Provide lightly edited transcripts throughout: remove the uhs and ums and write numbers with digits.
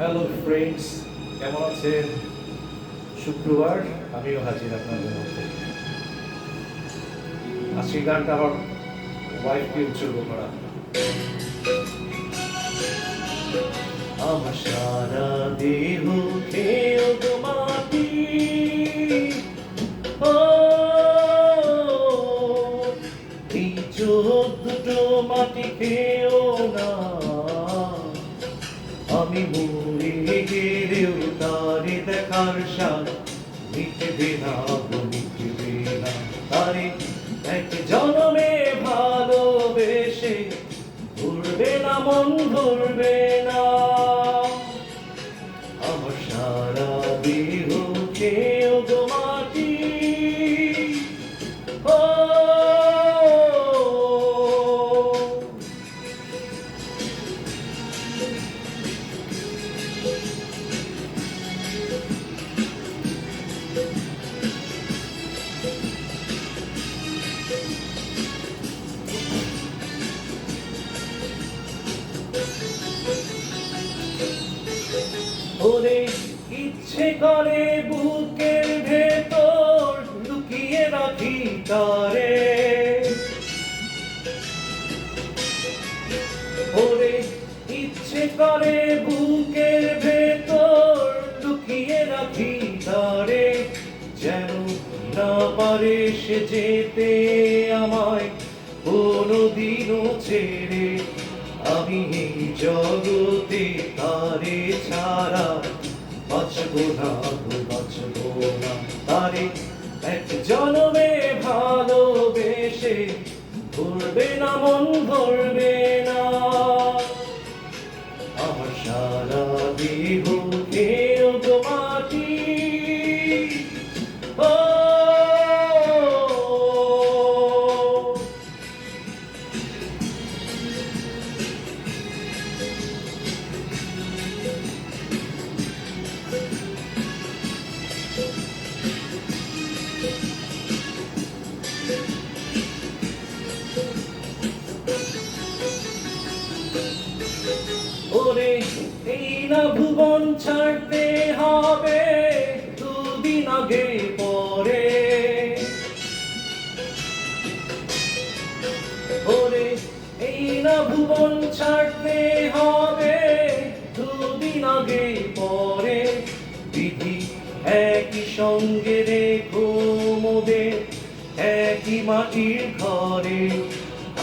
Hello friends, কেমন আছেন? শুক্রবার আমিও হাজির আপনাদের মধ্যে। আজকের গানটা আমার ওয়াইফকে উৎসর্গ করা। আমার সারা দেহ খেয়েও তো মাটি, ও এই চোখ দুটো মাটি খেয়েও না, আমি মরে গেলেও তারে দেখার স্বাদ মিটবে না, মিটবে না। তারে এক জনমে ভালোবেসে ধরবে না, মন ধরবে না। আমার সারা দেহ খেয়েও গো মাটি, ও ওরে ইচ্ছে করে বুকের ভেতর লুকিয়ে রাখি তারে, ওরে ইচ্ছে করে বুকের ভেতর লুকিয়ে রাখি তারে, যেন না পারে সে যেতে আমায় কোনোদিনও ছেড়ে। আমি এই জগতে তারে ছাড়া বাঁচবো না, বাঁচবো না। তারে এক জনমে ভালোবেসে ধরবে না, মন ধরবে না। আমার সারা দেহ খেয়েও তো মাটি, ও ওরে এই না ভুবন ছাড়তে হবে দুদিন আগে পরে, ওরে এই না ভুবন ছাড়তে হবে দুদিন আগে পরে। বিধি একই সঙ্গে রেখো মোদের একই মাটির ঘরে,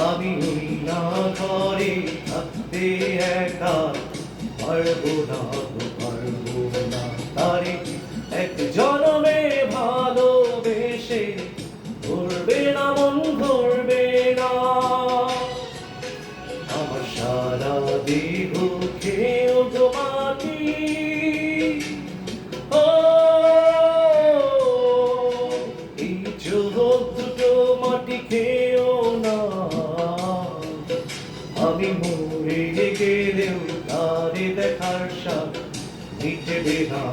আমি ওই না ঘরে থাকতে একা পারবো না, পারবো না। তারে এক জনমে ভালোবেসে ধরবে না, মন ধরবে না। আমার সারা দেহ খেয়েও তো মাটি, ও এই চোখ দুটো মাটি খেয়েও না, আমি মরে গেলেও তারে দেখার স্বাদ মিটবে না,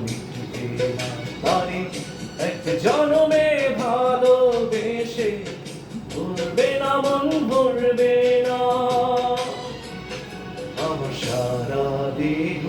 মিটবে না। তারে এক জনমে ভালোবেসে ধরবে না, মন ধরবে না। আমার সারা দেহ